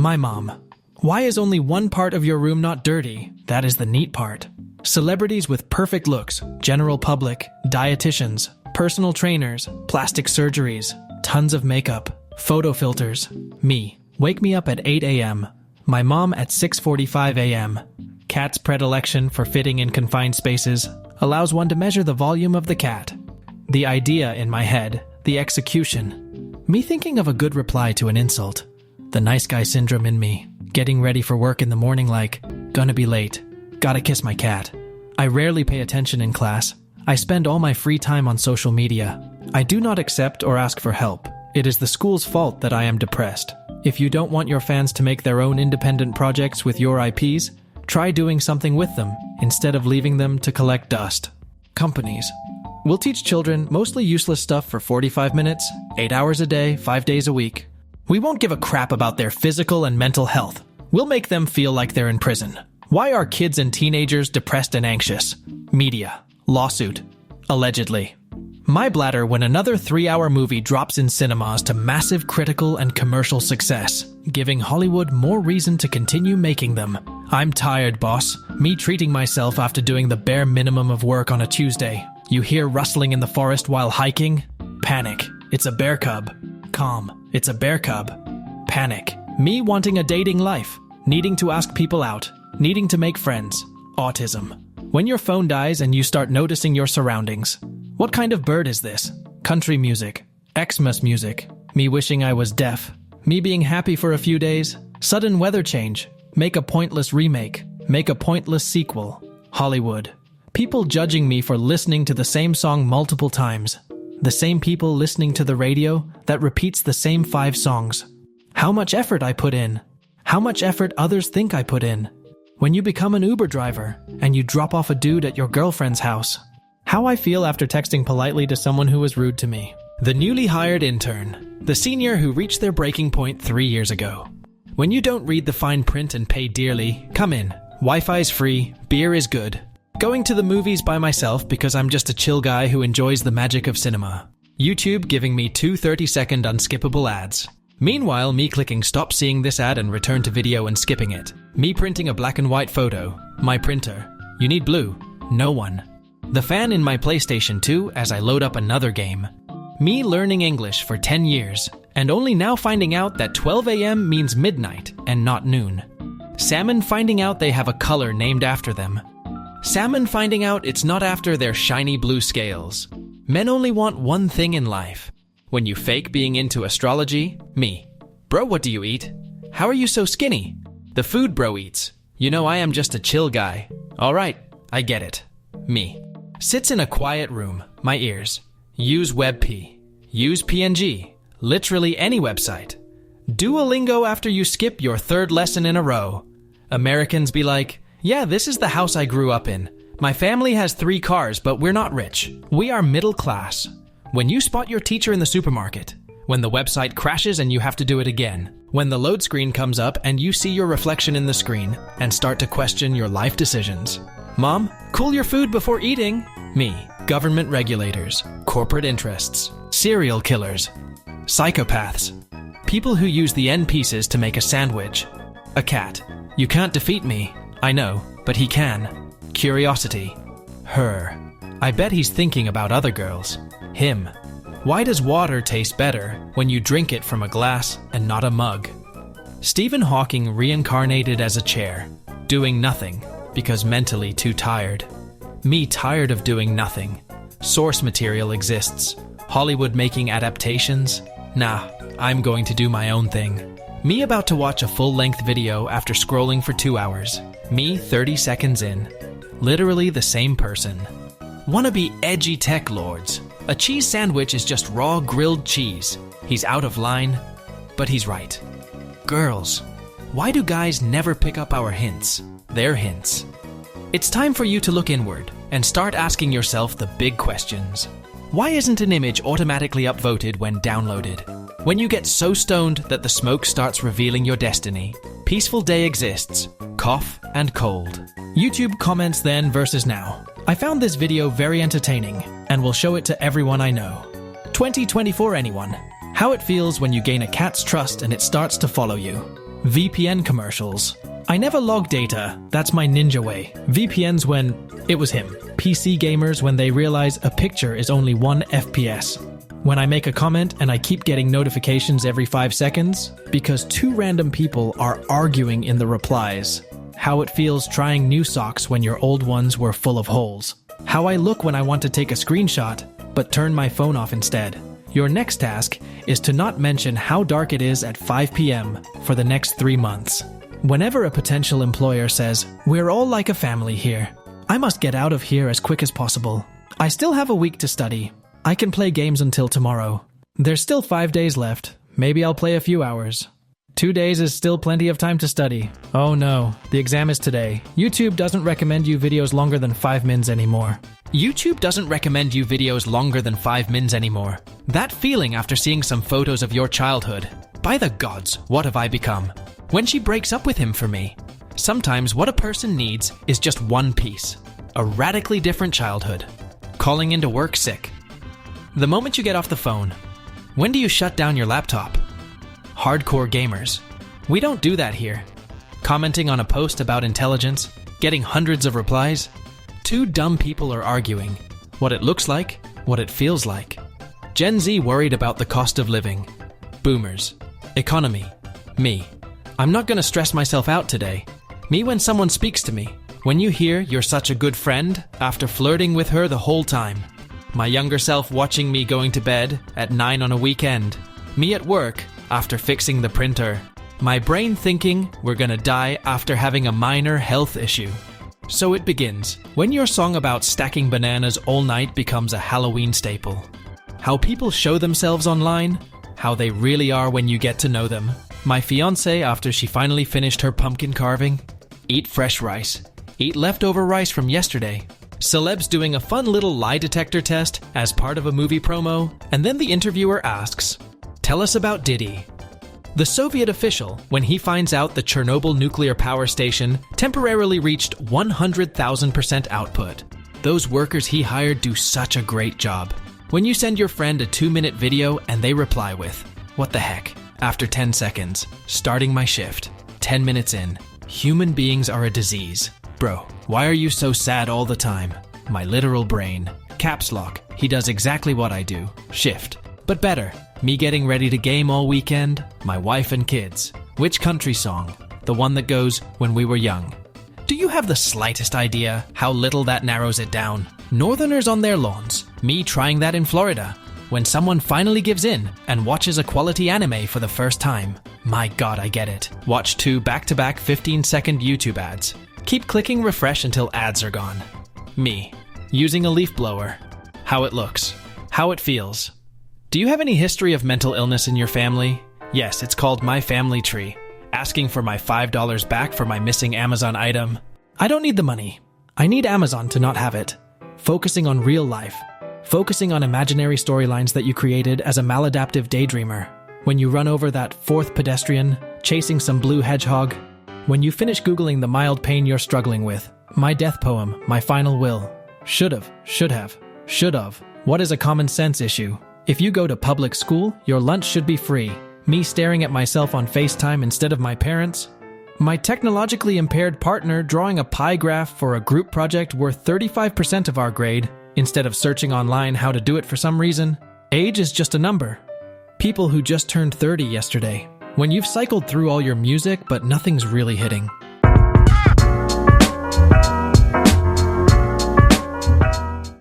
My mom. Why is only one part of your room not dirty? That is the neat part. Celebrities with perfect looks, general public, dietitians, personal trainers, plastic surgeries, tons of makeup, photo filters. Me. Wake me up at 8 a.m. My mom at 6:45 a.m. Cat's predilection for fitting in confined spaces allows one to measure the volume of the cat. The idea in my head, the execution. Me thinking of a good reply to an insult. The nice guy syndrome in me, getting ready for work in the morning like, gonna be late, gotta kiss my cat. I rarely pay attention in class. I spend all my free time on social media. I do not accept or ask for help. It is the school's fault that I am depressed. If you don't want your fans to make their own independent projects with your IPs, try doing something with them instead of leaving them to collect dust. Companies. We'll teach children mostly useless stuff for 45 minutes, 8 hours a day, 5 days a week. We won't give a crap about their physical and mental health. We'll make them feel like they're in prison. Why are kids and teenagers depressed and anxious? Media. Lawsuit. Allegedly. My bladder when another 3-hour movie drops in cinemas to massive critical and commercial success, giving Hollywood more reason to continue making them. I'm tired, boss. Me treating myself after doing the bare minimum of work on a Tuesday. You hear rustling in the forest while hiking? Panic. It's a bear cub. Calm. It's a bear cub. Panic. Me wanting a dating life. Needing to ask people out. Needing to make friends. Autism. When your phone dies and you start noticing your surroundings. What kind of bird is this? Country music. Xmas music. Me wishing I was deaf. Me being happy for a few days. Sudden weather change. Make a pointless remake. Make a pointless sequel. Hollywood. People judging me for listening to the same song multiple times. The same people listening to the radio that repeats the same 5 songs. How much effort I put in. How much effort others think I put in. When you become an Uber driver and you drop off a dude at your girlfriend's house. How I feel after texting politely to someone who was rude to me. The newly hired intern. The senior who reached their breaking point 3 years ago. When you don't read the fine print and pay dearly, come in. Wi-Fi's free, beer is good. Going to the movies by myself because I'm just a chill guy who enjoys the magic of cinema. YouTube giving me 2 30-second unskippable ads. Meanwhile, me clicking stop seeing this ad and return to video and skipping it. Me printing a black and white photo. My printer. You need blue. No one. The fan in my PlayStation 2 as I load up another game. Me learning English for 10 years and only now finding out that 12 a.m. means midnight and not noon. Salmon finding out they have a color named after them. Salmon finding out it's not after their shiny blue scales. Men only want one thing in life. When you fake being into astrology, me. Bro, what do you eat? How are you so skinny? The food bro eats. You know I am just a chill guy. Alright, I get it. Me. Sits in a quiet room, my ears. Use WebP. Use PNG. Literally any website. Duolingo after you skip your 3rd lesson in a row. Americans be like, yeah, this is the house I grew up in. My family has 3 cars, but we're not rich. We are middle class. When you spot your teacher in the supermarket. When the website crashes and you have to do it again. When the load screen comes up and you see your reflection in the screen and start to question your life decisions. Mom, cool your food before eating. Me. Government regulators. Corporate interests. Serial killers. Psychopaths. People who use the end pieces to make a sandwich. A cat. You can't defeat me. I know, but he can. Curiosity. Her. I bet he's thinking about other girls. Him. Why does water taste better when you drink it from a glass and not a mug? Stephen Hawking reincarnated as a chair, doing nothing because mentally too tired. Me tired of doing nothing. Source material exists. Hollywood making adaptations? Nah, I'm going to do my own thing. Me about to watch a full-length video after scrolling for 2 hours. Me 30 seconds in. Literally the same person. Wanna be edgy tech lords. A cheese sandwich is just raw grilled cheese. He's out of line, but he's right. Girls. Why do guys never pick up our hints? Their hints. It's time for you to look inward and start asking yourself the big questions. Why isn't an image automatically upvoted when downloaded? When you get so stoned that the smoke starts revealing your destiny, peaceful day exists, cough and cold. YouTube comments then versus now. I found this video very entertaining and will show it to everyone I know. 2024 anyone. How it feels when you gain a cat's trust and it starts to follow you. VPN commercials. I never log data. That's my ninja way. VPNs when it was him. PC gamers when they realize a picture is only 1 FPS. When I make a comment and I keep getting notifications every 5 seconds because 2 random people are arguing in the replies. How it feels trying new socks when your old ones were full of holes. How I look when I want to take a screenshot but turn my phone off instead. Your next task is to not mention how dark it is at 5 p.m. for the next 3 months. Whenever a potential employer says, "We're all like a family here," I must get out of here as quick as possible. I still have a week to study. I can play games until tomorrow. There's still 5 days left. Maybe I'll play a few hours. 2 days is still plenty of time to study. Oh no, the exam is today. YouTube doesn't recommend you videos longer than 5 mins anymore. YouTube doesn't recommend you videos longer than 5 mins anymore. That feeling after seeing some photos of your childhood. By the gods, what have I become? When she breaks up with him for me. Sometimes what a person needs is just one piece. A radically different childhood. Calling into work sick. The moment you get off the phone. When do you shut down your laptop? Hardcore gamers. We don't do that here. Commenting on a post about intelligence, getting hundreds of replies. 2 dumb people are arguing. What it looks like, what it feels like. Gen Z worried about the cost of living. Boomers. Economy. Me. I'm not gonna stress myself out today. Me when someone speaks to me. When you hear you're such a good friend after flirting with her the whole time. My younger self watching me going to bed at 9 on a weekend. Me at work after fixing the printer. My brain thinking we're gonna die after having a minor health issue. So it begins. When your song about stacking bananas all night becomes a Halloween staple. How people show themselves online. How they really are when you get to know them. My fiancée after she finally finished her pumpkin carving. Eat fresh rice. Eat leftover rice from yesterday. Celebs doing a fun little lie detector test as part of a movie promo, and then the interviewer asks, "Tell us about Diddy." The Soviet official, when he finds out the Chernobyl nuclear power station temporarily reached 100,000% output. Those workers he hired do such a great job. When you send your friend a 2-minute video and they reply with, "What the heck?" After 10 seconds, starting my shift, 10 minutes in, human beings are a disease. Bro, why are you so sad all the time? My literal brain. Caps lock, he does exactly what I do. Shift. But better, me getting ready to game all weekend, my wife and kids. Which country song? The one that goes, "When we were young." Do you have the slightest idea how little that narrows it down? Northerners on their lawns, me trying that in Florida. When someone finally gives in and watches a quality anime for the first time. My god, I get it. Watch 2 back-to-back 15-second YouTube ads. Keep clicking refresh until ads are gone. Me. Using a leaf blower. How it looks. How it feels. Do you have any history of mental illness in your family? Yes, it's called My Family Tree. Asking for my $5 back for my missing Amazon item. I don't need the money. I need Amazon to not have it. Focusing on real life. Focusing on imaginary storylines that you created as a maladaptive daydreamer. When you run over that 4th pedestrian, chasing some blue hedgehog. When you finish Googling the mild pain you're struggling with. My death poem, my final will. Should've, should have, should've. What is a common sense issue? If you go to public school, your lunch should be free. Me staring at myself on FaceTime instead of my parents. My technologically impaired partner drawing a pie graph for a group project worth 35% of our grade, instead of searching online how to do it for some reason. Age is just a number. People who just turned 30 yesterday. When you've cycled through all your music but nothing's really hitting.